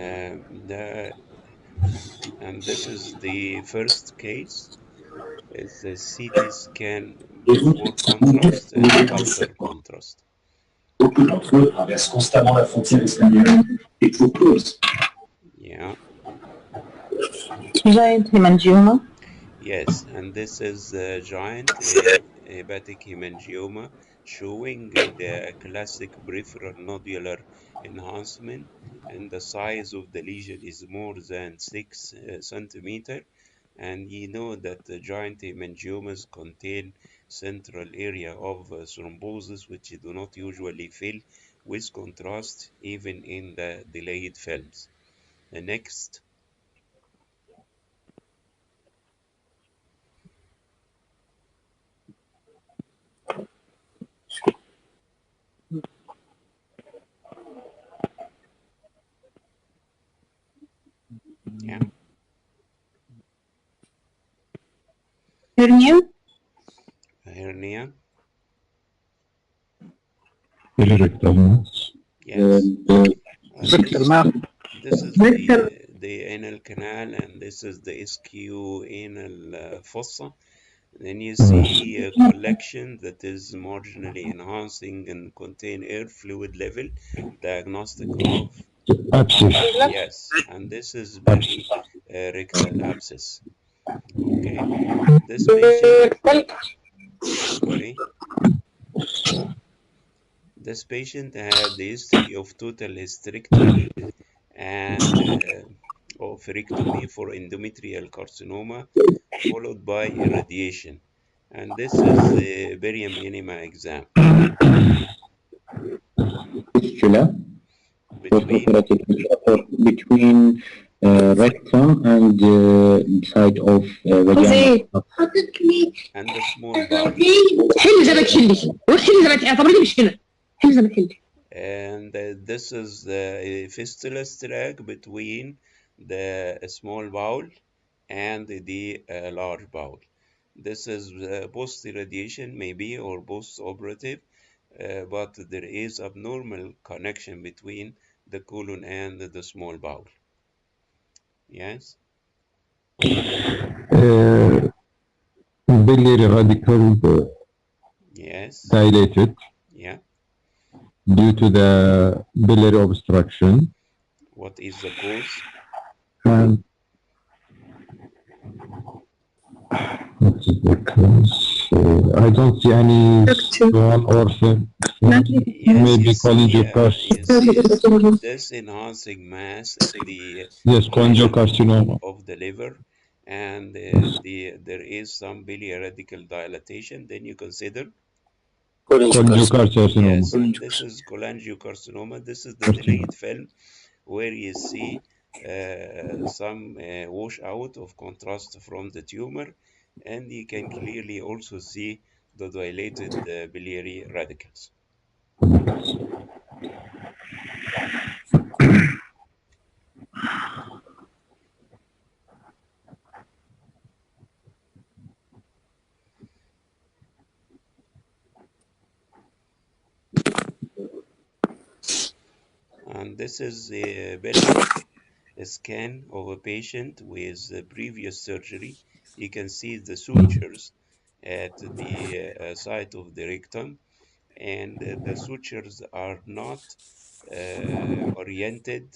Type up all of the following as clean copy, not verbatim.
And this is the first case. Is the CT scan before contrast and after contrast. Donc l'enfant traverse constamment la frontière espagnole et propose. Yeah. Giant hemangioma. Yes, and this is a giant hepatic hemangioma showing the classic peripheral nodular enhancement, and the size of the lesion is more than 6 centimeter. And you know that the giant hemangiomas contain central area of thrombosis, which do not usually fill with contrast, even in the delayed films. The next. Yeah. Hernia. Hernia. Rectal mass. Yes. This is the anal canal, and this is the SQ anal fossa. Then you see a collection that is marginally enhancing and contain air fluid level, diagnostic of Abscess. yes, and this is very rectal abscess. Okay, this patient, sorry, this patient had the history of total hysterectomy and oophorectomy for endometrial carcinoma, followed by irradiation. And this is the barium enema exam. Fistula Between between rectum and side of vagina. and the small bowel. حل زي ما تحلي وتحلي زي ما تحلي طب دي مشكلة حل زي ما تحلي. And this is the fistula tract between the small bowel and the large bowel. This is post-irradiation maybe or post-operative, but there is abnormal connection between the colon and the small bowel. Yes? Biliary radical Yes. dilated. Yeah. Due to the biliary obstruction. What is the cause? And what is the cause? I don't see any one or maybe cholangiocarcinoma. This enhancing mass, yes, cholangiocarcinoma of the liver, and there is some biliary radical dilatation. Then you consider cholangiocarcinoma. Yes, and this is cholangiocarcinoma. This is the delayed film where you see some washout of contrast from the tumor, and you can clearly also see the dilated biliary radicals. And this is a pelvic scan of a patient with previous surgery. You can see the sutures at the site of the rectum, and the sutures are not oriented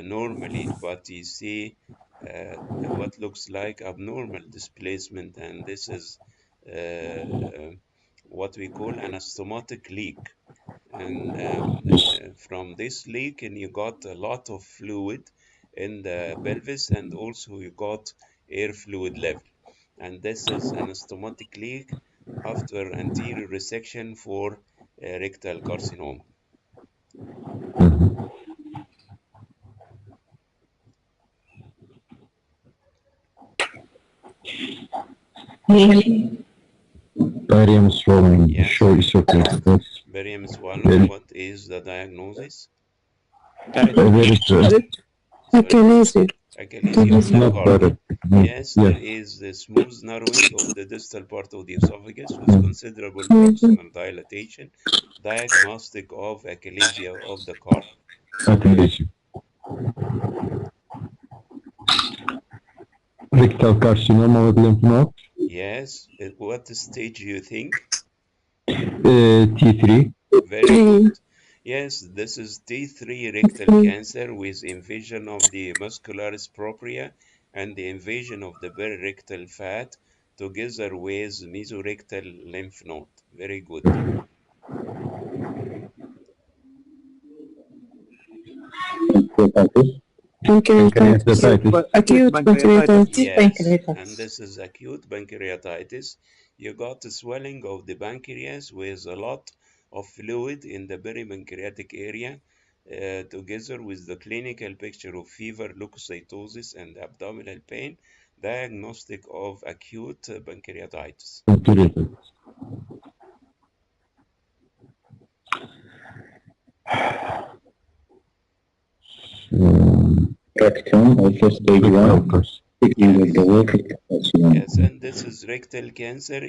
normally, but you see what looks like abnormal displacement, and this is what we call an anastomotic leak. And from this leak, and you got a lot of fluid in the pelvis, and also you got air fluid level. And this is an anastomotic leak after anterior resection for rectal carcinoma. Barium swallowing. Yes. Show is okay. Barium swallowing. What is the diagnosis? Achalasia. Yes, there is a smooth narrowing of the distal part of the esophagus with considerable proximal dilatation, diagnostic of achalasia of the carp. rectal carcinoma with lymph node. Yes. What stage do you think? T3. Very good. Yes, this is T3 rectal cancer with invasion of the muscularis propria and the invasion of the perirectal fat together with mesorectal lymph node. Very good. Pancreatitis. Acute pancreatitis. Yes, and this is acute pancreatitis. You got swelling of the pancreas with a lot of fluid in the peripancreatic area, together with the clinical picture of fever, leukocytosis, and abdominal pain, diagnostic of acute pancreatitis. Pancreatitis. Rectum, also stage 1. Thickening of the wall, rectal carcinoma. Yes, and this is rectal cancer.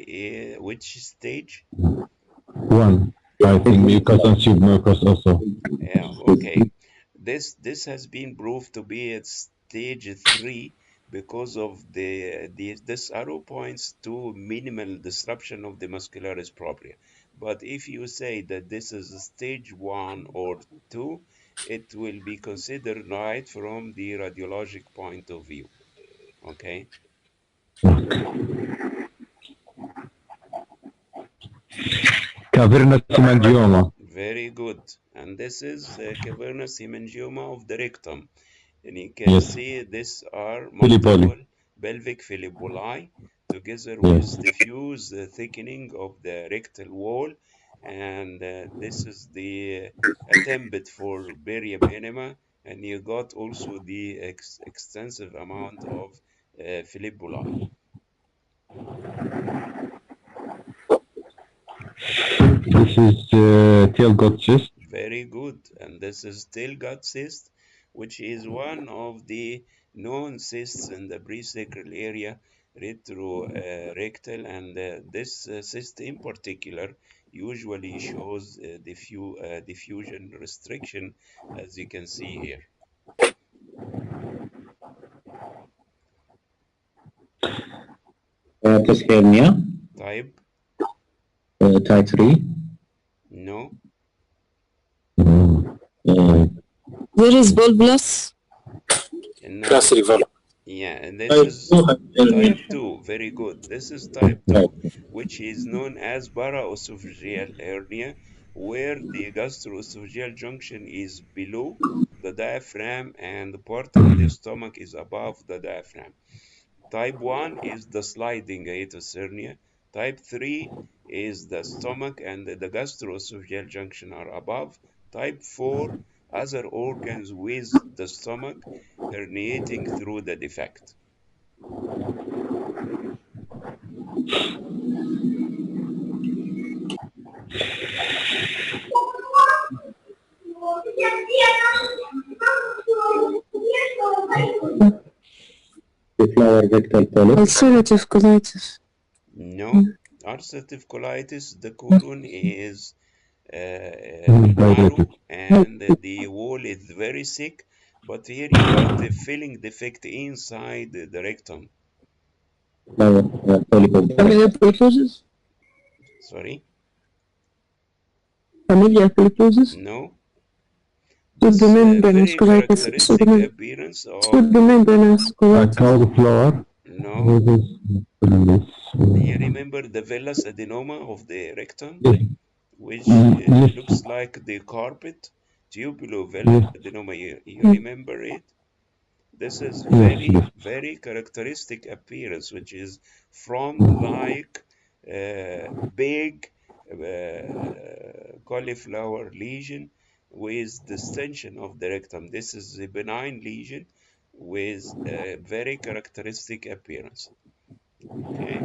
Which stage? 1. I think mucus and submucous also. Yeah, okay. This has been proved to be at stage 3 because of this arrow points to minimal disruption of the muscularis propria. But if you say that this is stage 1 or 2, it will be considered right from the radiologic point of view. Okay. Cavernous hemangioma. Very good. And this is cavernous hemangioma of the rectum. And you can Yes. see these are Philipoli. multiple pelvic philipoli together with diffuse thickening of the rectal wall. And this is the attempt for barium enema. And you got also the extensive amount of philipoli. This is tail gut cyst. Very good. And this is tail gut cyst, which is one of the known cysts in the presacral area, retrorectal, and this cyst in particular usually shows diffusion restriction, as you can see here. Hiatus hernia, Type? type 3. No. There is bulbous. No. Yeah, and this is type 2. Very good. This is type 2, which is known as paraesophageal hernia, where the gastroesophageal junction is below the diaphragm and part of the stomach is above the diaphragm. Type 1 is the sliding hiatus hernia. Type 3 is the stomach and the gastroesophageal junction are above. Type 4, other organs with the stomach herniating through the defect. Flower rectal polyp. Ulcerative colitis. No. Ulcerative colitis, the colon is narrow and the wall is very thick, but here you got the filling defect inside the rectum. Flower polyp of the Familial polyposis. Sorry? Familial polyposis. No. This Pseudomembranous very colitis. characteristic appearance of Pseudomembranous colitis. Cauliflower. no. You remember the vellus adenoma of the rectum, which looks like the carpet? Tubulovellus adenoma. You remember it? This is very characteristic appearance, which is front-like big cauliflower lesion with distension of the rectum. This is a benign lesion with a very characteristic appearance. Okay.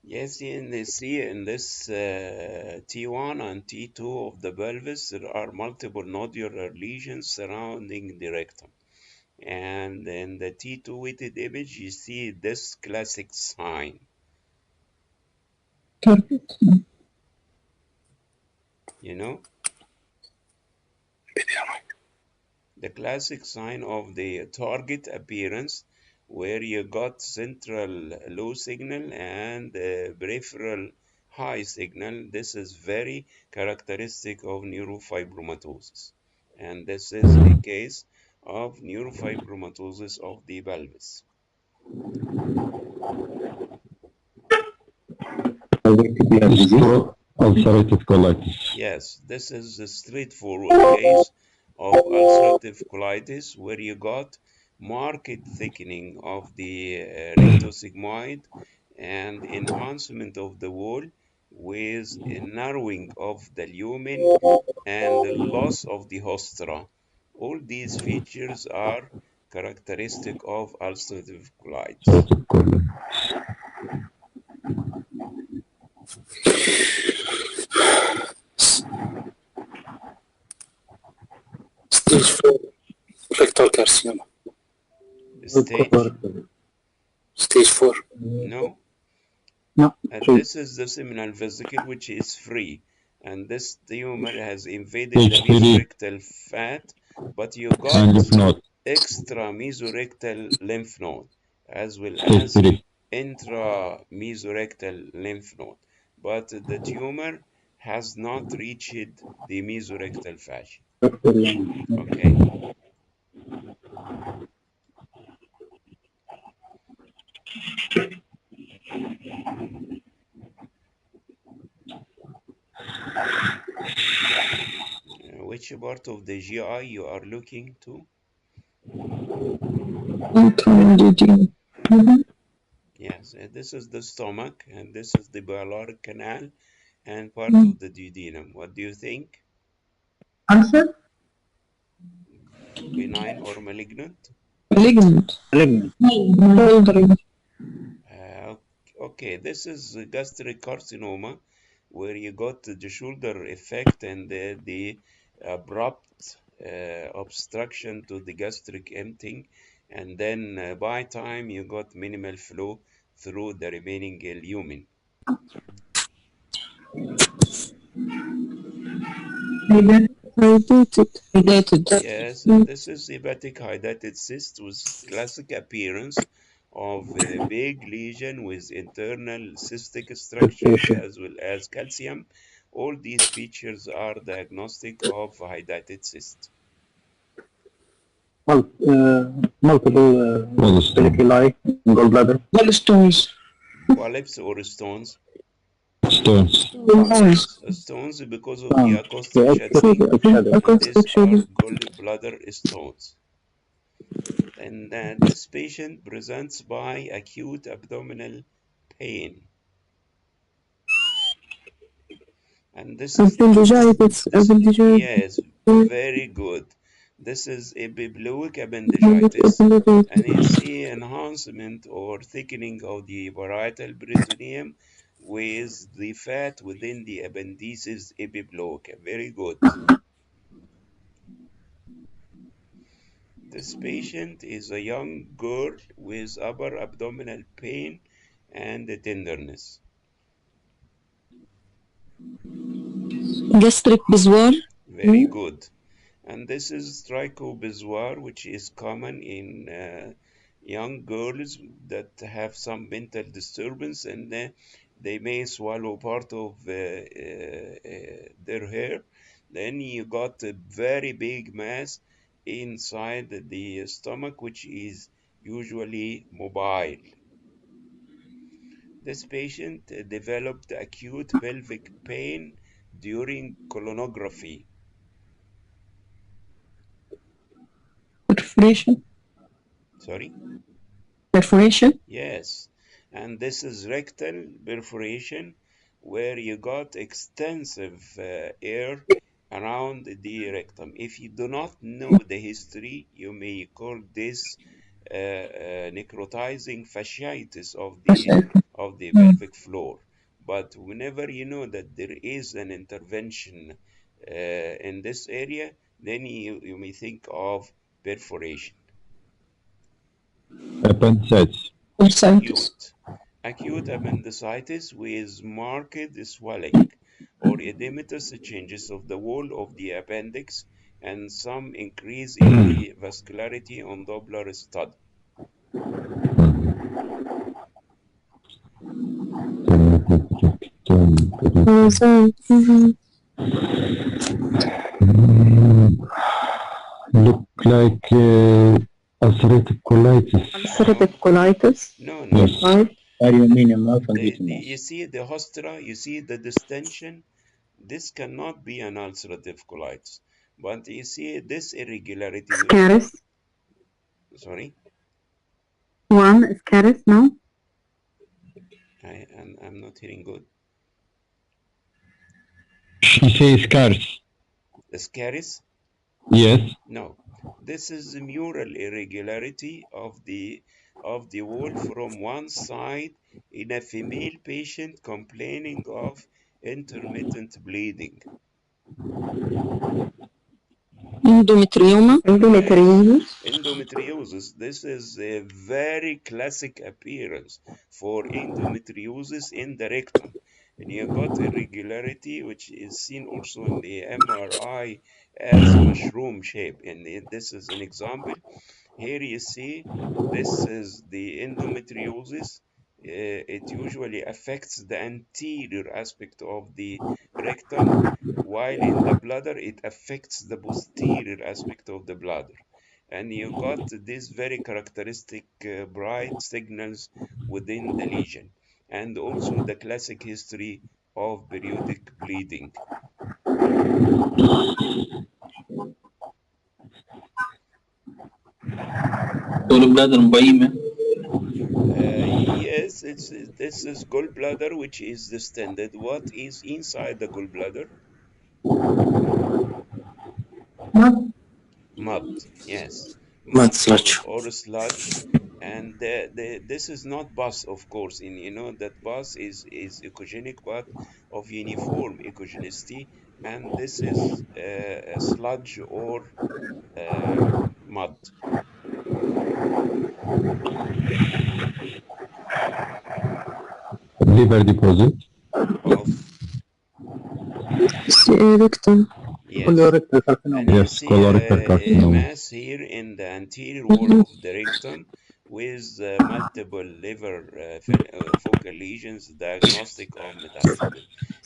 Yes, you see in this T1 and T2 of the pelvis, there are multiple nodular lesions surrounding the rectum. And in the T2 weighted image, you see this classic sign. You know, the classic sign of the target appearance, where you got central low signal and peripheral high signal. This is very characteristic of neurofibromatosis. And this is a case of neurofibromatosis of the pelvis. It's for ulcerative colitis. Yes, this is a straightforward case of ulcerative colitis where you got marked thickening of the rectosigmoid and enhancement of the wall with a narrowing of the lumen and the loss of the hostra. All these features are characteristic of ulcerative colitis. Ulcerative colitis. Stage 4 rectal carcinoma. Stage? Stage 4. No. No. And Three. this is the seminal vesicle, which is free. And this tumor has invaded the Stage 3 mesorectal fat, but you and got lymph node. extra mesorectal lymph node as well Stage as 3. intra mesorectal lymph node. But the tumor has not reached the mesorectal fascia. Okay. Which part of the GI you are looking to? Yes, this is the stomach, and this is the pyloric canal, and part of the duodenum. What do you think? Answer? Benign or malignant? Malignant. Malignant. Okay, this is gastric carcinoma, where you got the shoulder effect and the abrupt obstruction to the gastric emptying, and then by time you got minimal flow through the remaining lumen. Hydrated. Yes, and this is hepatic hydatid cyst with classic appearance of a big lesion with internal cystic structures as well as calcium. All these features are diagnostic of hydatid cyst. Multiple Gallstone. peliculi, gallbladder. Gallstones. Polyps or stones? Stones. Stones because of the acoustic Yeah, shadowing, shadow. and these are gallbladder stones. And this patient presents by acute abdominal pain. And this is yes, very good. This is epiploic appendicitis, and you see enhancement or thickening of the parietal peritoneum with the fat within the appendices epiploica. Very good. This patient is a young girl with upper abdominal pain and tenderness. Gastric bezoar. Very good. And this is trichobezoar, which is common in young girls that have some mental disturbance, and they may swallow part of their hair. Then you got a very big mass inside the stomach, which is usually mobile. This patient developed acute pelvic pain during colonography. Perforation. Sorry? Perforation. Yes, and this is rectal perforation where you got extensive air around the rectum. If you do not know the history, you may call this necrotizing fasciitis of the pelvic floor. But whenever you know that there is an intervention in this area, then you may think of perforation. Appendicitis. Acute appendicitis with marked swelling or edematous changes of the wall of the appendix and some increase in the vascularity on Doppler study. Look like ulcerative colitis. Ulcerative colitis. No. Yes. What do you mean in mouth and You see the hostra, you see the distension. This cannot be an ulcerative colitis, but you see this irregularity. Scaris. Sorry, One scaris, no? I'm not hearing good. She says scarce. Scaris? Yes. No, this is the mural irregularity of the wall from one side in a female patient complaining of intermittent bleeding. Endometrioma. Endometriosis. This is a very classic appearance for endometriosis in the rectum. And you got irregularity, which is seen also in the MRI as mushroom shape. And this is an example. Here you see this is the endometriosis. It usually affects the anterior aspect of the rectum, while in the bladder it affects the posterior aspect of the bladder. And you got these very characteristic bright signals within the lesion, and also the classic history of periodic bleeding. gallbladder مبيمة. Yes, this is gallbladder, which is distended. What is inside the gallbladder? Mud. Yes, Mud mud sludge. or sludge. And this is not pus, of course. In you know that pus is echogenic, but of uniform echogenicity, and this is a sludge or mud. Liver deposit. Of Rectum. yes. Colorectal carcinoma. And you Yes, see colorectal a carcinoma. mass here in the anterior wall of the rectum with multiple liver focal lesions diagnostic of metastasis.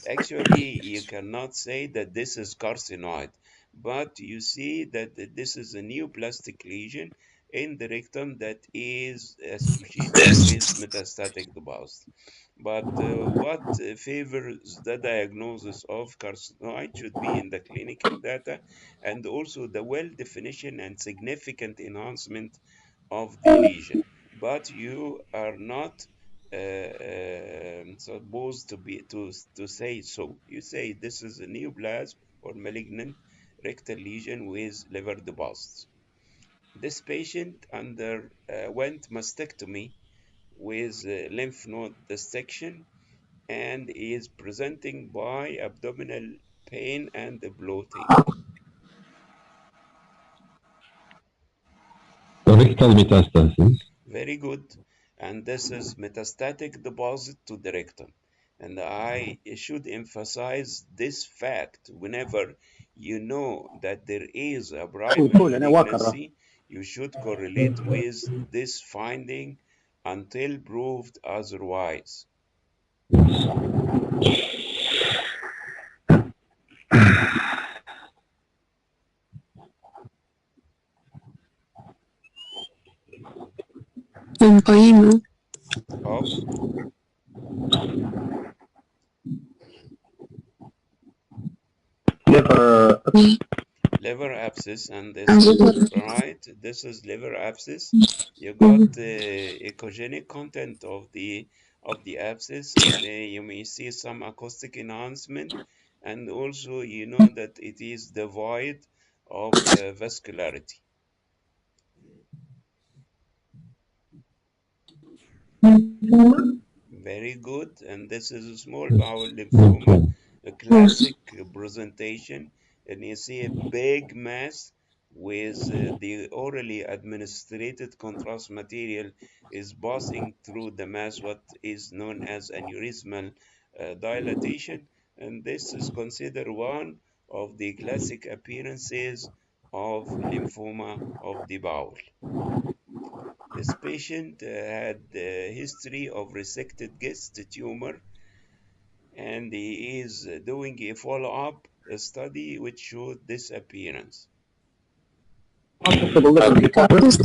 Actually, you cannot say that this is carcinoid, but you see that this is a neoplastic lesion in the rectum that is associated with metastatic deposit. But what favors the diagnosis of carcinoid should be in the clinical data and also the well definition and significant enhancement of the lesion. But you are not supposed to say so. You say this is a neoplasm or malignant rectal lesion with liver deposits. This patient underwent mastectomy with lymph node dissection and is presenting by abdominal pain and bloating. Rectal metastasis. Very good. And this is metastatic deposit to the rectum. And I should emphasize this fact whenever you know that there is a primary malignancy, you should correlate with this finding until proved otherwise. Empyema. Of liver abscess, and this is right. This is liver abscess. You got the echogenic content of the abscess, and you may see some acoustic enhancement, and also you know that it is devoid of vascularity. Very good. And this is a small bowel lymphoma, a classic presentation, and you see a big mass with the orally administered contrast material is passing through the mass, what is known as aneurysmal dilatation, and this is considered one of the classic appearances of lymphoma of the bowel. This patient had a history of resected GIST tumor, and he is doing a follow-up study which showed this appearance. Recurrence.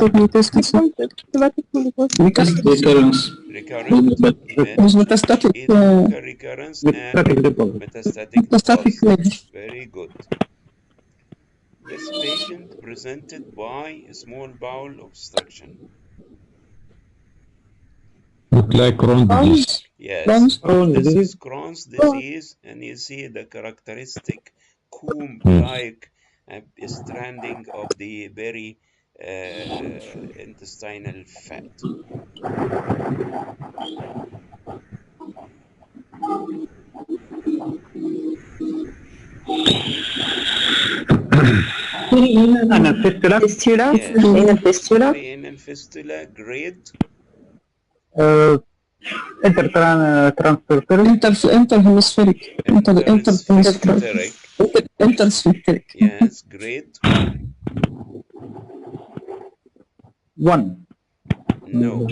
Recurrent With metastatic is local recurrence and metastatic deposit. Very good. This patient presented by small bowel obstruction. Look like Crohn's. Yes, this is Crohn's disease, and you see the characteristic comb-like stranding of the intestinal fat. أنا الفستلة Yes, fistula. perianal fistula, grade ترانسفيرتيري Interhemispheric. intersphincteric. Intersphincteric. Yes, grade 1 no.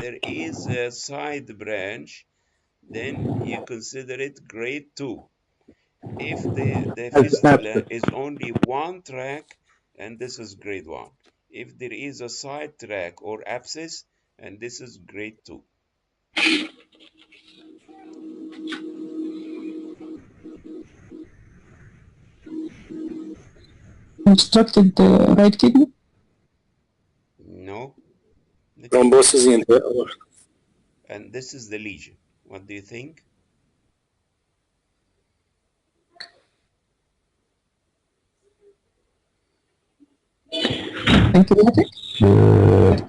There is a side branch, then you consider it grade 2. If the fistula is only one track, and this is grade 1. If there is a side track or abscess, and this is grade 2. Obstructed right kidney. No. Thrombosis in the aorta. And this is the lesion. What do you think? Pancreatic.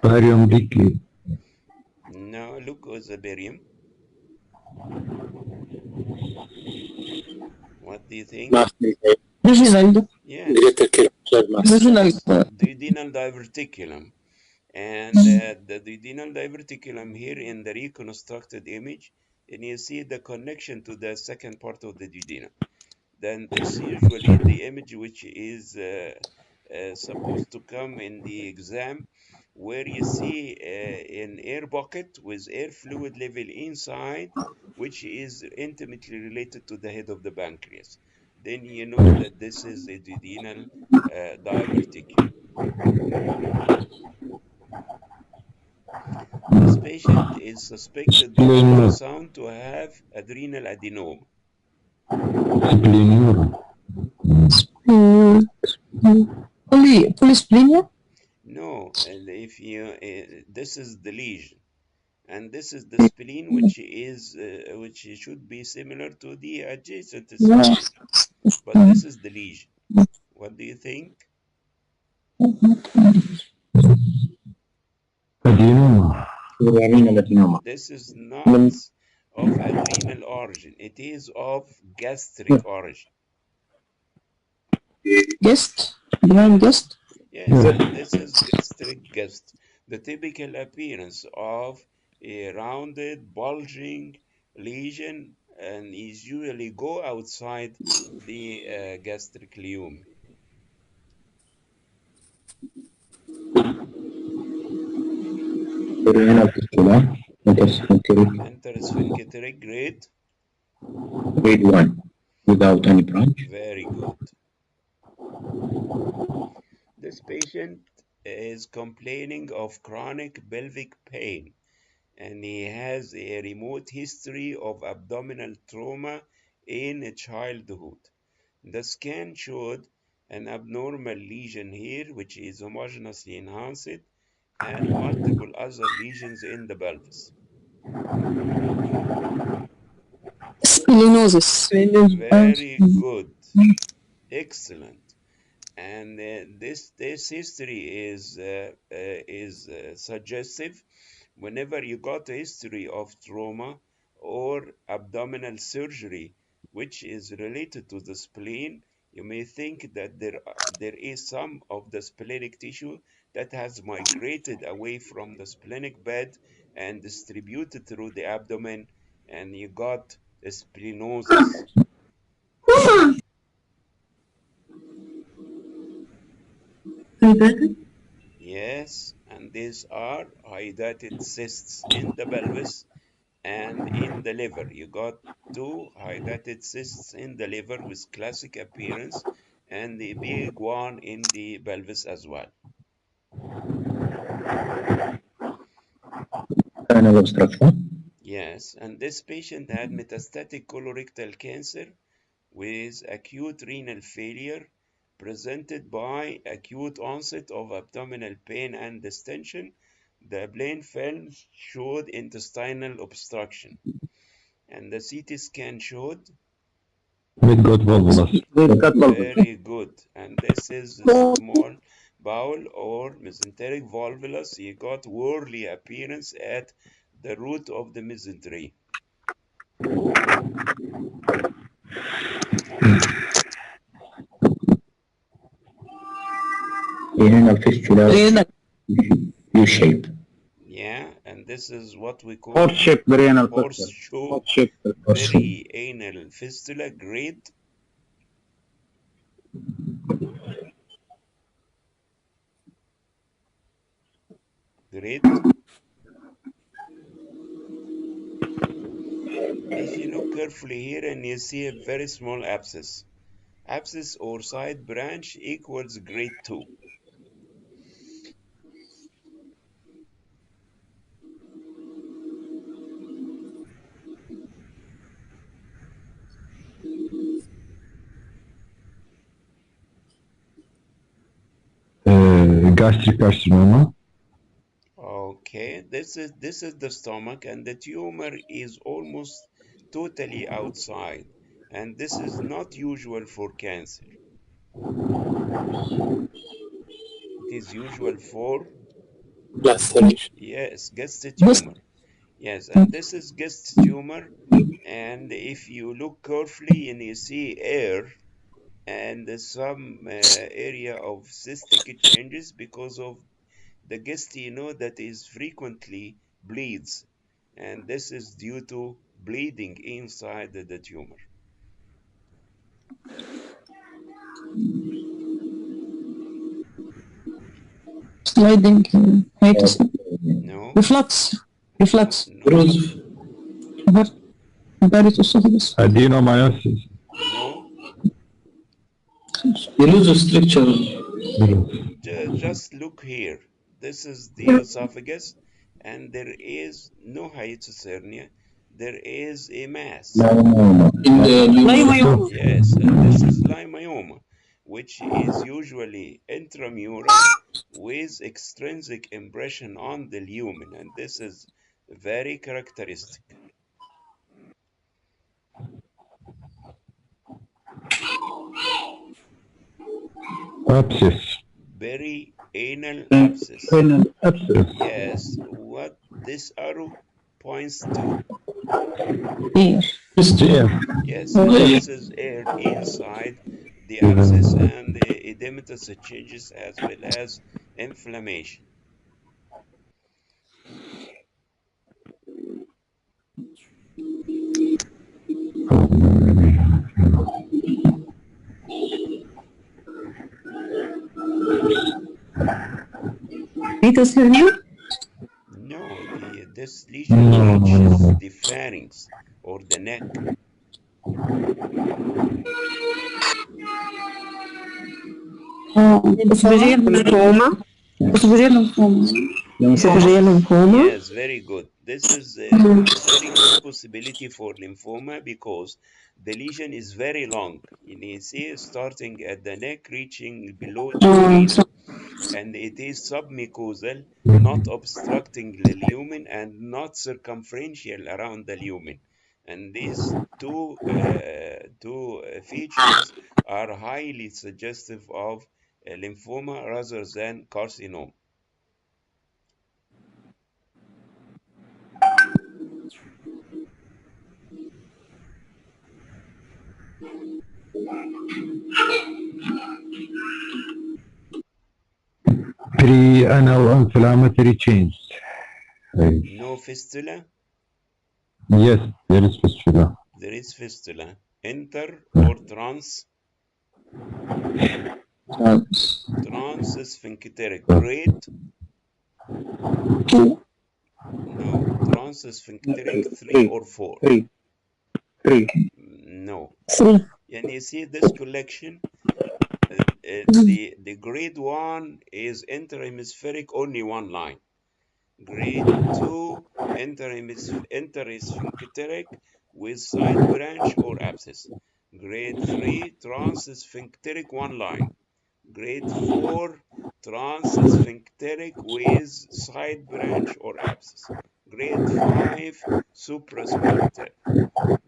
Barium leaky. No, look at the barium. What do you think? Vaginal. Yes. Vaginal. Duodenal diverticulum. And the duodenal diverticulum here in the reconstructed image, and you see the connection to the second part of the duodenum. Then this usually the image which is supposed to come in the exam, where you see an air bucket with air fluid level inside, which is intimately related to the head of the pancreas. Then you know that this is a duodenal diverticulum. This patient is suspected by ultrasound to have adrenal adenoma. Polysplenia. No, and if you this is the lesion, and this is the spleen, which should be similar to the adjacent spleen, but this is the lesion. What do you think? This is not of adrenal origin. It is of gastric origin. Guest. Behind guest. Yes, and this is gastric gust, the typical appearance of a rounded, bulging lesion, and is usually go outside the gastric lumen. Intersphincteric grade. Grade 1 without any branch. Very good. This patient is complaining of chronic pelvic pain, and he has a remote history of abdominal trauma in childhood. The scan showed an abnormal lesion here, which is homogeneously enhanced, and multiple other lesions in the pelvis. Splenosis. Very good. Excellent. And this history is suggestive. Whenever you got a history of trauma or abdominal surgery which is related to the spleen, You may think that there is some of the splenic tissue that has migrated away from the splenic bed and distributed through the abdomen, and you got splenosis. Yes, and these are hydatid cysts in the pelvis and in the liver. You got two hydatid cysts in the liver with classic appearance, and the big one in the pelvis as well. Anal obstruction. Yes, and this patient had metastatic colorectal cancer with acute renal failure, presented by acute onset of abdominal pain and distension. The plain film showed intestinal obstruction, and the CT scan showed Mid-gut volvulus. very good. And this is a small bowel or mesenteric volvulus. You got whorly appearance at the root of the mesentery. Renal fistula. U-shape. Yeah, and this is what we call Horse-shaped renal fistula. horseshoe Horse-shaped. perianal fistula. Grade. Grade. If you look carefully here and you see a very small abscess, abscess or side branch equals grade 2. Gastric carcinoma. Okay, this is the stomach, and the tumor is almost totally outside, and this is not usual for cancer. It is usual for, yes, guest tumor. Yes, and this is guest tumor, and if you look carefully and you see air and some area of cystic changes because of the guest, that is frequently bleeds, and this is due to bleeding inside the tumor. Sliding hiatus. No, Reflux. Reflux. no, Barrett esophagus. Adenomyosis. no. Elusive structure. Just look here. This is the esophagus, and there is no hiatus hernia. There is a mass. In the Myoma. Yes, and this is leiomyoma, which is usually intramural with extrinsic impression on the lumen, and this is very characteristic. Abscess. Perianal abscess. Renal abscess. Yes, what this arrow points to. Here. GF. Yes, and this is air inside the abscess, and the edematous changes as well as inflammation. Hiatus hernia. No, this lesion reaches the pharynx or the neck. Esophageal lymphoma. Esophageal lymphoma. Esophageal lymphoma. Yes, very good. This is a very good possibility for lymphoma because the lesion is very long. You see, starting at the neck, reaching below the spleen, and it is submucosal, not obstructing the lumen and not circumferential around the lumen. And these two features are highly suggestive of lymphoma rather than carcinoma. Pre-anal inflammatory change. No fistula? Yes, there is fistula. There is fistula. Inter or trans? Transsphincteric. Grade? 2. No. Transsphincteric 3 3. or 4? 3. 3. No. 3. And you see this collection? The grade 1 is interhemispheric, only one line. Grade 2, intersphincteric with side branch or abscess. Grade 3, transsphincteric, one line. Grade 4, transsphincteric with side branch or abscess. Grade 5, suprasphincter.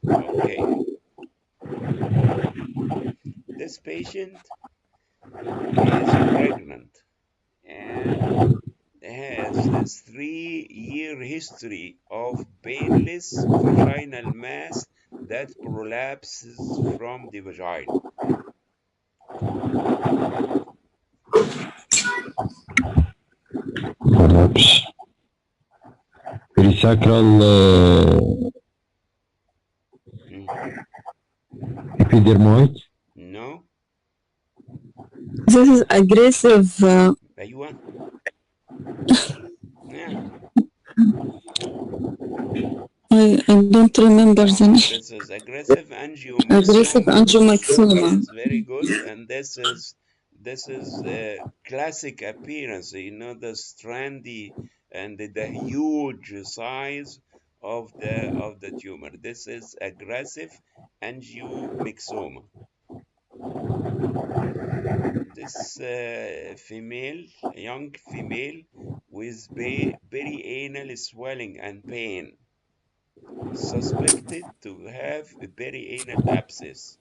Okay. This patient is pregnant and has a 3-year history of painless vaginal mass that prolapses from the vagina. Perhaps. Perisacral Hmm. epidermoid. No? This is aggressive. أيوة. Yeah. I don't remember the name. This is aggressive Aggressive angiomyxoma. angiomyxoma. Yes, very good. And this is a classic appearance. You know, the strandy and the huge size of the tumor. This is aggressive angiomyxoma. This young female with perianal swelling and pain, suspected to have a perianal abscess.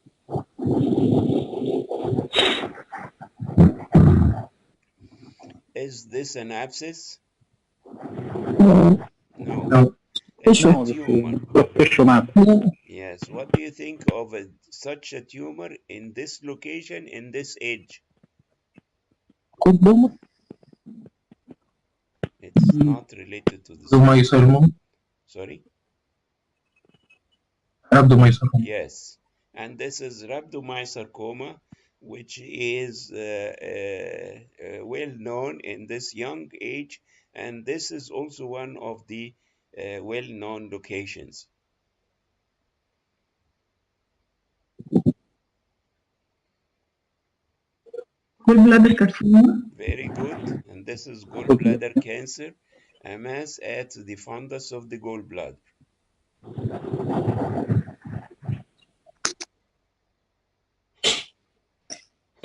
Is this an abscess? No. No. It's a No, this tumor. is tissue mass. Yes. What do you think of such a tumor in this location, in this age? قدامه. It's not related to the Rhabdomyosarcoma. Sorry? Rhabdomyosarcoma. Yes. And this is rhabdomyosarcoma, which is well known in this young age, and this is also one of the well known locations. Gallbladder carcinoma. Very good. And this is gallbladder cancer, a mass at the fundus of the gallbladder.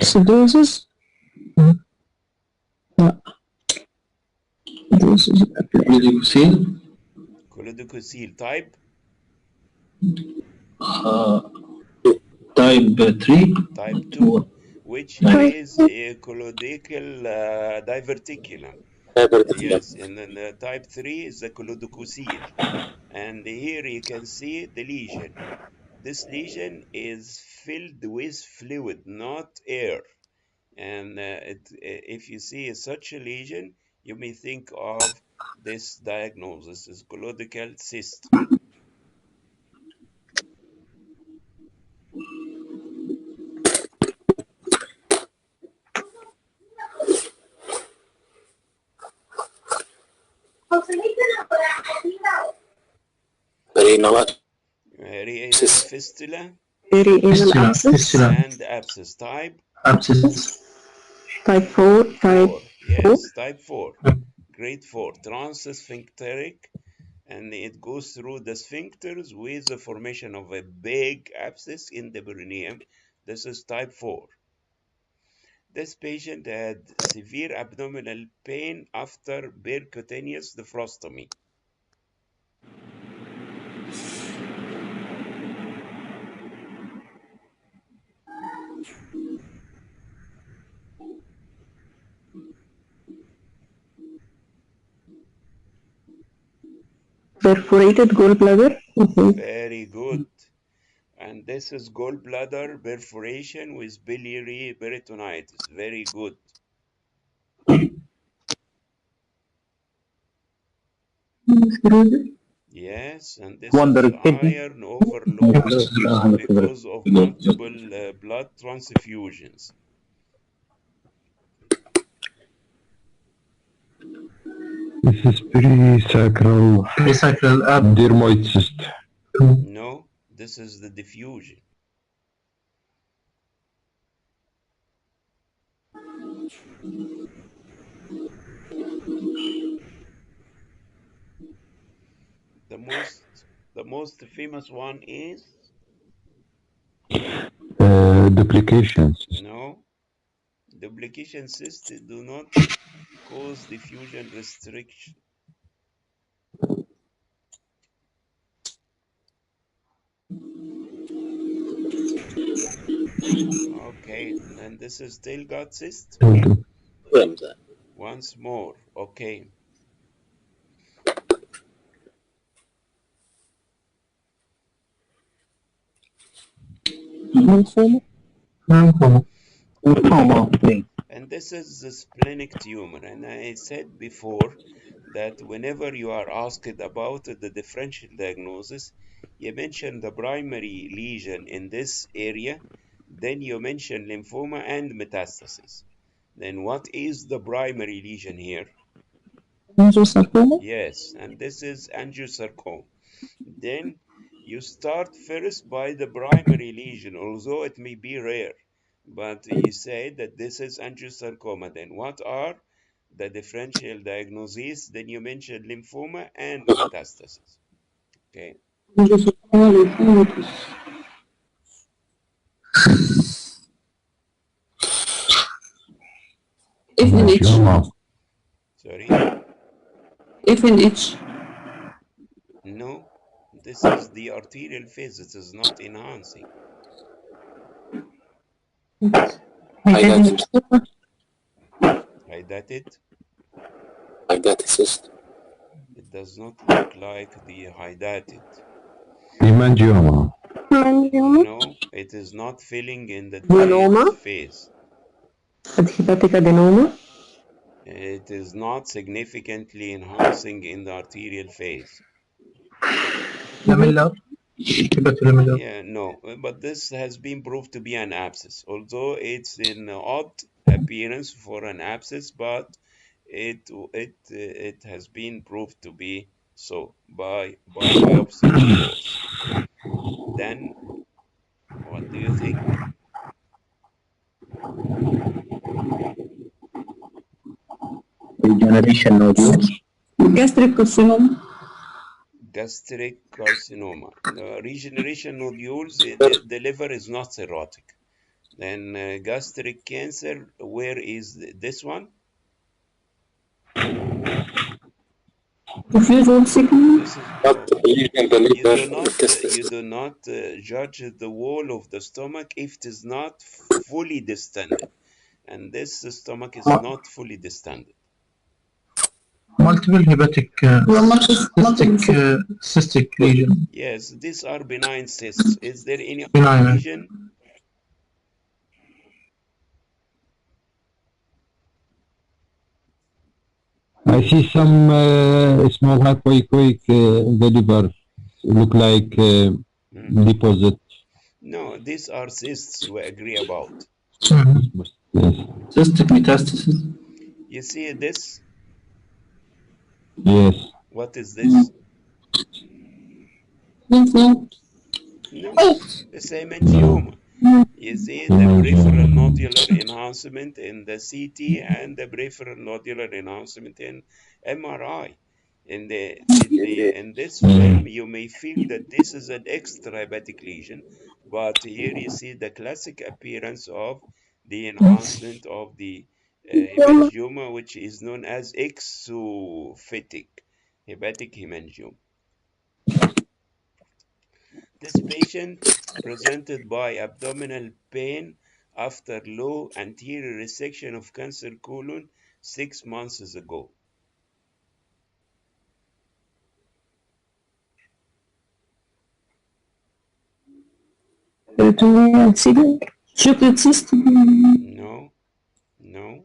Acidosis. لا. Acidosis. Leukocyte. Colodococele type? Type 3. Type 2, which is a colloidal diverticulum. Yes, and then type 3 is the colodococele. And here you can see the lesion. This lesion is filled with fluid, not air. And if you see such a lesion, you may think of this diagnosis as colloidal cyst. Perianal fistula Perianal abscess. and abscess type Abscess. Type 4. Type 4. Yes, type 4. Grade 4. Transsphincteric, and it goes through the sphincters with the formation of a big abscess in the perineum. This is type 4. This patient had severe abdominal pain after percutaneous nephrostomy. perforated gallbladder. Very good. And This is gallbladder perforation with biliary peritonitis. Very good. Yes, and this Wonder is kidney. iron overload because of multiple blood transfusions. This is perisacral dermoid cyst. No, this is the diffusion. The most famous one is Duplication cyst. no. Duplication cysts do not cause diffusion restriction. Okay, and this is still gut cyst. Once more, okay. And this is the splenic tumor. And I said before that whenever you are asked about the differential diagnosis, you mention the primary lesion in this area, then you mention lymphoma and metastasis. Then what is the primary lesion here? Angiosarcoma. Yes, and this is angiosarcoma. Then you start first by the primary lesion, although it may be rare, but you say that this is angiosarcoma. Then what are the differential diagnoses? Then you mention lymphoma and metastasis. Okay. FNH. Hemangioma. Sorry? FNH. No, this is the arterial phase. It is not enhancing. Hydatid? It does not look like the hydatid. Hemangioma. No, it is not filling in the disease phase. Hepatic adenoma. It is not significantly enhancing in the arterial phase. Lamellar. Hepatolamellar. Yeah, no, but this has been proved to be an abscess, although it's an odd appearance for an abscess, but it has been proved to be so by biopsy, of course. Then, what do you think? Regeneration nodules. Gastric carcinoma. Gastric carcinoma. Regeneration nodules, the liver is not cirrhotic. Then gastric cancer, where is this one? Visual signal. This is no. You do not judge the wall of the stomach if it is not fully distended, and this stomach is not fully distended. Multiple hepatic cystic lesion. Yes, these are benign cysts. Is there any Benign. lesion? I see some small hypoechoic the liver look like deposit. No, these are cysts we agree about. Yes. Cystic metastasis. You see this? Yes. What is this? Lymph node. No, the same angioma. You see the peripheral nodular enhancement in the CT and the peripheral nodular enhancement in MRI. In this film, you may feel that this is an extrahepatic lesion, but here you see the classic appearance of the enhancement of the hemangioma, which is known as exophytic hepatic hemangioma. This patient presented by abdominal pain after low anterior resection of cancer colon 6 months ago. peritoneal cyst. Chocolate cyst. No, no.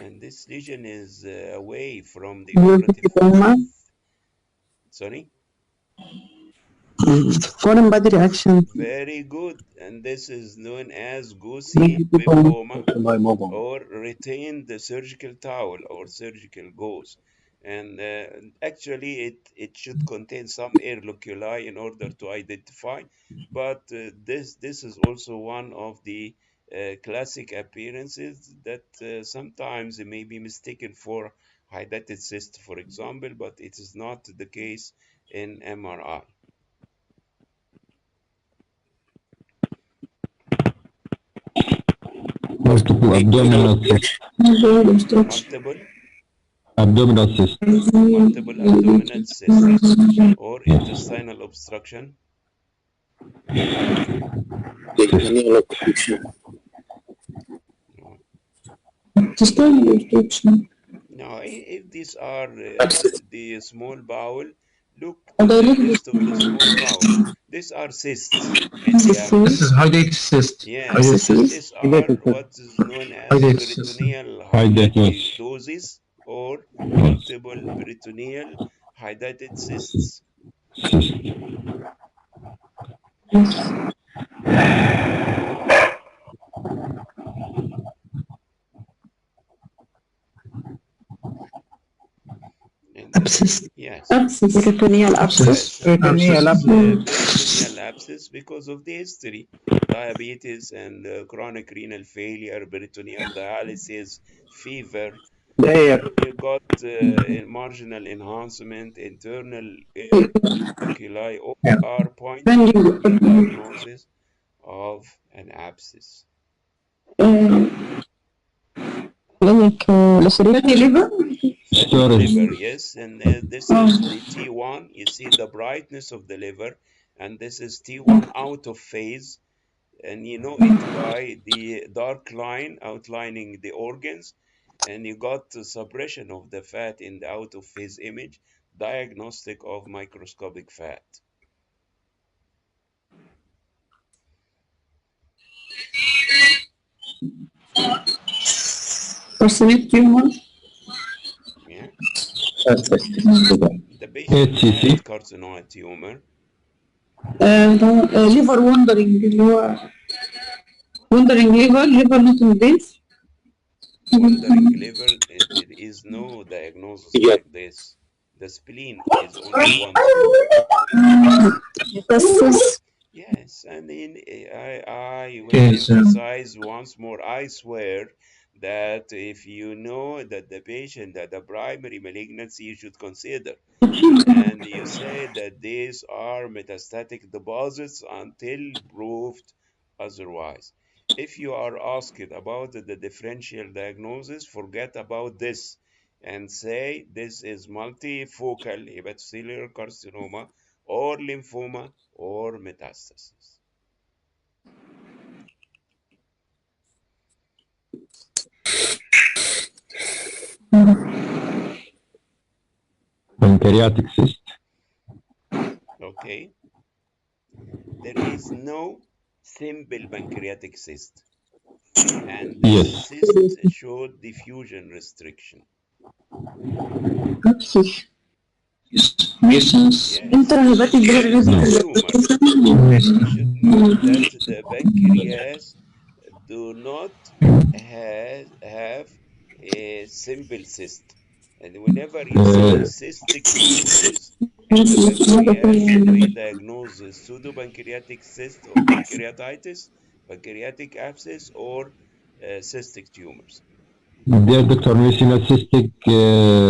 And this lesion is away from the operative. Sorry? Foreign body reaction. Very good. And this is known as gauzy lymphoma or retained surgical towel or surgical gauze. And actually, it should contain some air loculi in order to identify. But this is also one of the classic appearances that sometimes it may be mistaken for hydatid cyst, for example, but it is not the case in MRI. Multiple abdominal cysts. Multiple Abdominal cysts. multiple abdominal cysts or intestinal obstruction. Intestinal obstruction. Now, if these are the small bowel, look to the rest of the small bowel. These are cysts in the abdomen. This is hydatid cyst. Yes, Hydatid cyst. these are what is known as Hydatid cyst. peritoneal Hydatid. hydatidosis or multiple peritoneal hydatid cysts. Abscess. Yes. Peritoneal abscess. Peritoneal abscess. Peritoneal abscess because of the history, diabetes and chronic renal failure, peritoneal dialysis, fever. There. You got marginal enhancement, internal loculi, all are pointing to the diagnosis of an abscess. Fatty liver. Storage. Liver, yes, and this is the T1. You see the brightness of the liver, and this is T1 out of phase, and you know it by the dark line outlining the organs, and you got the suppression of the fat in the out of phase image, diagnostic of microscopic fat. Carcinoma tumor. Yeah, That's it. the patient HCC. had carcinoma tumor. liver wandering اللي هو wandering liver not in veins. Wandering liver, there is no diagnosis like this. The spleen is only wandering. Yes, and I will Yes, emphasize once more, I swear that if you know that the patient had a primary malignancy, you should consider. And you say that these are metastatic deposits until proved otherwise. If you are asked about the differential diagnosis, forget about this and say this is multifocal hepatocellular carcinoma or lymphoma or metastasis. Pancreatic cyst. Okay. There is no simple pancreatic cyst. And this Yes. cyst showed diffusion restriction. Abscess. Measles. Yes. Intrahepatic There is a tumor. You should know that the pancreas do not have a simple cyst. And whenever you see cystic tumors in the pancreas, you may diagnose a pseudopancreatic cyst or pancreatitis, pancreatic abscess, or cystic tumors. Dear Dr. Messina, cystic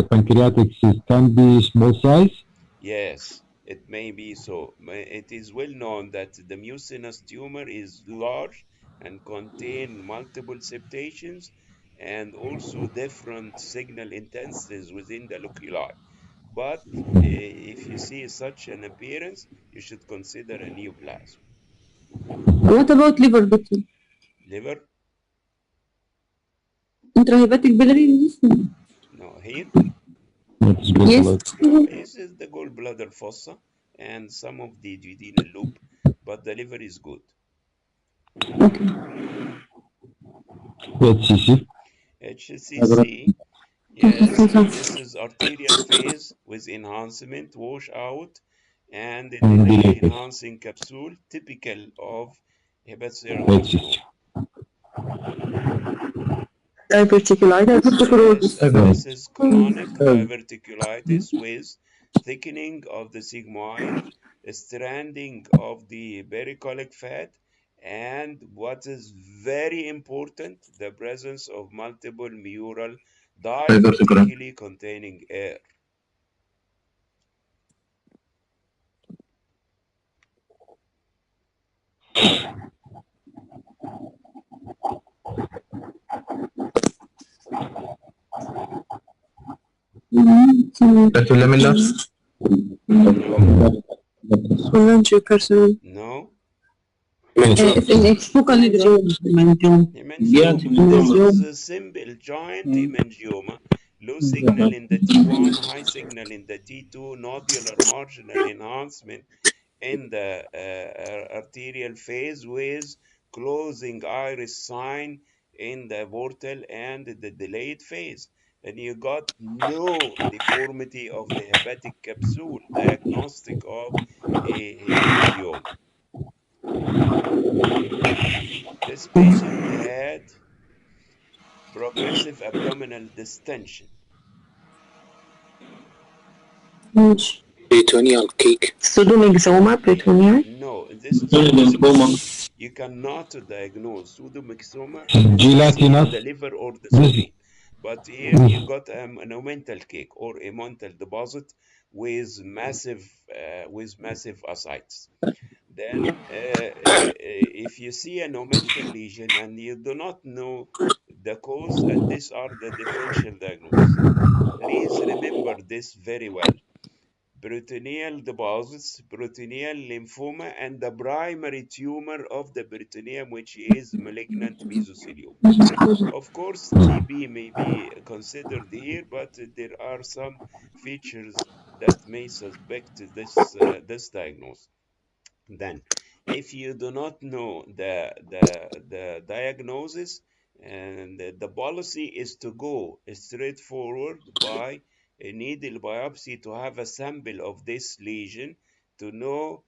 pancreatic cyst can be small size. Yes, it may be so. It is well known that the mucinous tumor is large and contain multiple septations and also different signal intensities within the loculi. But if you see such an appearance, you should consider a neoplasm. What about liver, doctor? Liver? Intrahepatic biliary disease? No, here? It's good Yes. blood. This is the gallbladder fossa and some of the duodenal loop, but the liver is good. HCC. HCC, yes, and this is arterial phase with enhancement, washout, and the delay Umbilical. enhancing capsule, typical of hepatocellular carcinoma. Diverticulitis. Yes, this is chronic diverticulitis with thickening of the sigmoid, stranding of the pericolic fat, and what is very important, the presence of multiple mural diverticuli containing air. Petulaminar. Cholangiocarcinoma. No, FNX. Focal hemangioma. hemangioma. This is a simple giant hemangioma, low signal in the T1, high signal in the T2, nodular marginal enhancement in the arterial phase with closing iris sign in the portal and the delayed phase. And you got no deformity of the hepatic capsule, diagnostic of a hemangioma. This patient had progressive abdominal distension. Peritoneal cake. Pseudomyxoma peritoneal. No, this is possible. You cannot diagnose pseudomyxoma unless you see the Gelatinous. liver or the This, spleen. But here you got an omental cake or a mental deposit with massive ascites. Then, if you see an omental lesion and you do not know the cause, and these are the differential diagnosis, please remember this very well: peritoneal deposits, peritoneal lymphoma, and the primary tumor of the peritoneum, which is malignant mesothelioma. Of course, TB may be considered here, but there are some features that may suspect this diagnosis. Then, if you do not know the diagnosis, and the policy is to go straight forward by a needle biopsy to have a sample of this lesion to know,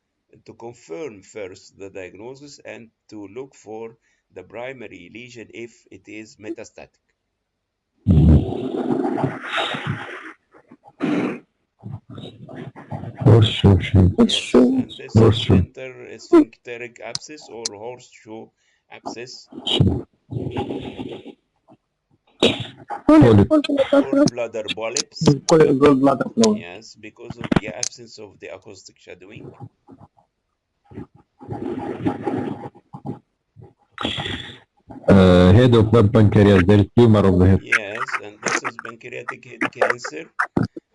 to confirm first the diagnosis and to look for the primary lesion if it is metastatic. horseshoe shape. Yes, and this is Horseshoe. intersphincteric abscess or horseshoe abscess. Polyp. Gallbladder polyps. Gallbladder flow. Yes, because of the absence of the acoustic shadowing. Head of the pancreas. There is tumor of the head. Yes, and this is pancreatic head cancer,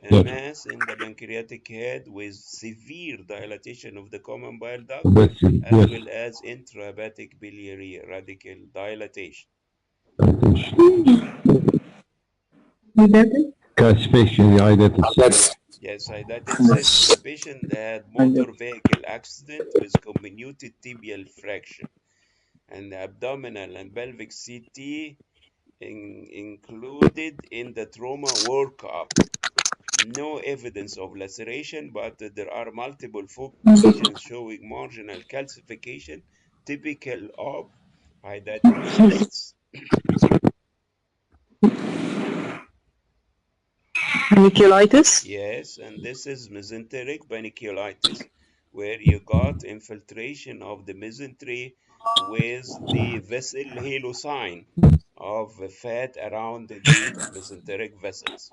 a Yes. mass in the pancreatic head with severe dilatation of the common bile duct, That's it. as Yes. well as intrahepatic biliary radical dilatation. Calcification. Iditis. Yes, hydatid cyst. The patient had motor vehicle accident with comminuted tibial fracture, and the abdominal and pelvic CT included in the trauma workup. No evidence of laceration, but there are multiple focal lesions showing marginal calcification, typical of hydatid cysts. Paniculitis. Yes, and this is mesenteric paniculitis, where you got infiltration of the mesentery with the vessel halo sign of fat around the mesenteric vessels.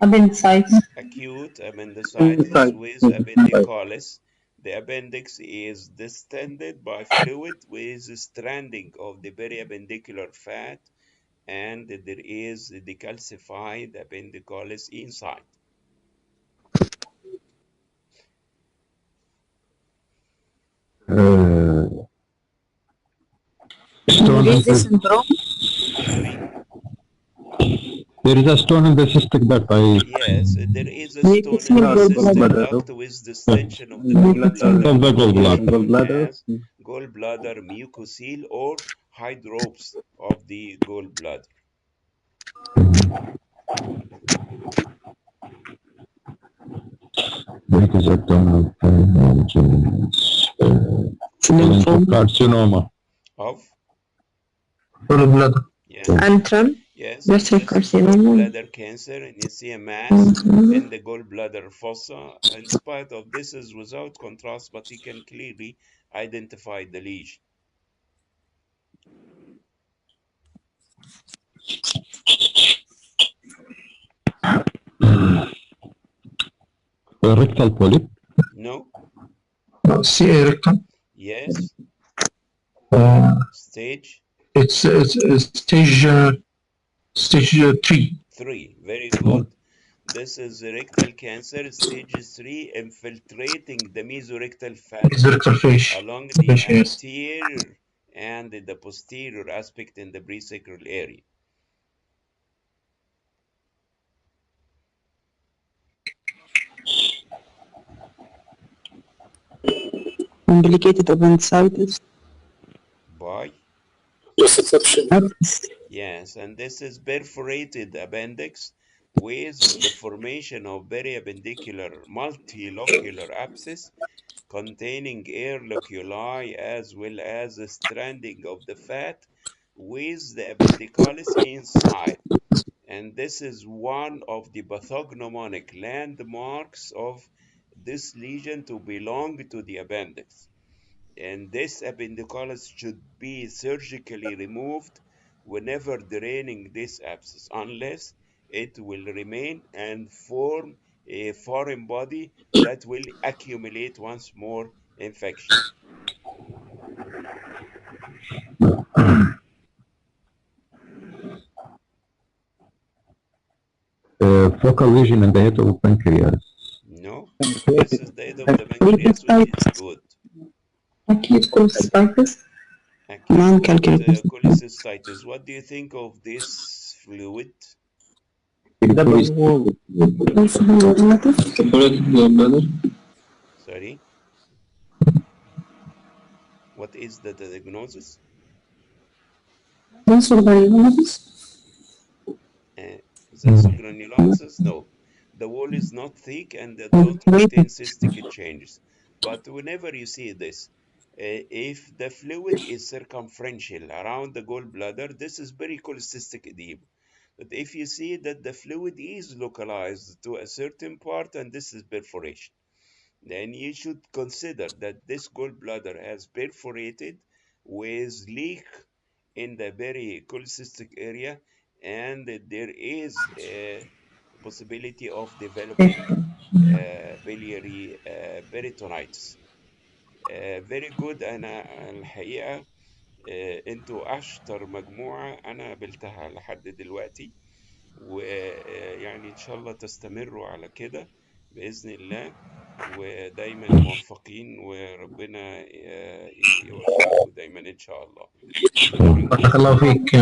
Appendicitis. Acute appendicitis with appendicolis. The appendix is distended by fluid with stranding of the periappendicular fat, and there is decalcified appendicolis inside. Uh, Stone in Graves the, syndrome. Sorry. there is a stone in the cystic duct. Yes, there is a Maybe stone in small the gallbladder. cystic duct with distension of the gallbladder, Of the gallbladder. known as gallbladder mucocele or hydrops of the gallbladder. What is abdominal carcinoma? Of? Gallbladder. Yeah. Antrum. Yes, Gastric this carcinoma. gallbladder cancer, and you see a mass in the gallbladder fossa. In spite of this is without contrast, but you can clearly identify the lesion. Rectal polyp. No? C. rectum. Yes? Stage? It's stage 3. 3. Very good. This is rectal cancer, stage 3, infiltrating the mesorectal fat It's rectal fascia. along the Yes. anterior and the posterior aspect in the presacral area. Complicated appendicitis. By? Yes, and this is perforated appendix with the formation of periappendicular multilocular abscess containing air loculi as well as a stranding of the fat with the appendicalis inside. And this is one of the pathognomonic landmarks of this lesion to belong to the appendix. And this appendicalis should be surgically removed whenever draining this abscess, unless it will remain and form a foreign body that will accumulate once more infection. Focal lesion in the head of pancreas. No, this is the head of the pancreas, which is good. Acute cholecystitis. Acute Non-calculated. cholecystitis. What do you think of this fluid? Sorry? What is the diagnosis? That's granulomatous? No. The wall is not thick and they don't contain cystic changes. But whenever you see this, if the fluid is circumferential around the gallbladder, this is pericholecystic edema. But if you see that the fluid is localized to a certain part and this is perforation, then you should consider that this gallbladder has perforated with leak in the pericholecystic area, and there is a possibility of developing biliary peritonitis. Very good. أنا الحقيقة انتوا أشطر مجموعة أنا قابلتها لحد دلوقتي، ويعني إن شاء الله تستمروا على كده بإذن الله، ودايما موفقين، وربنا يوفقكم دايما إن شاء الله. بارك الله فيك.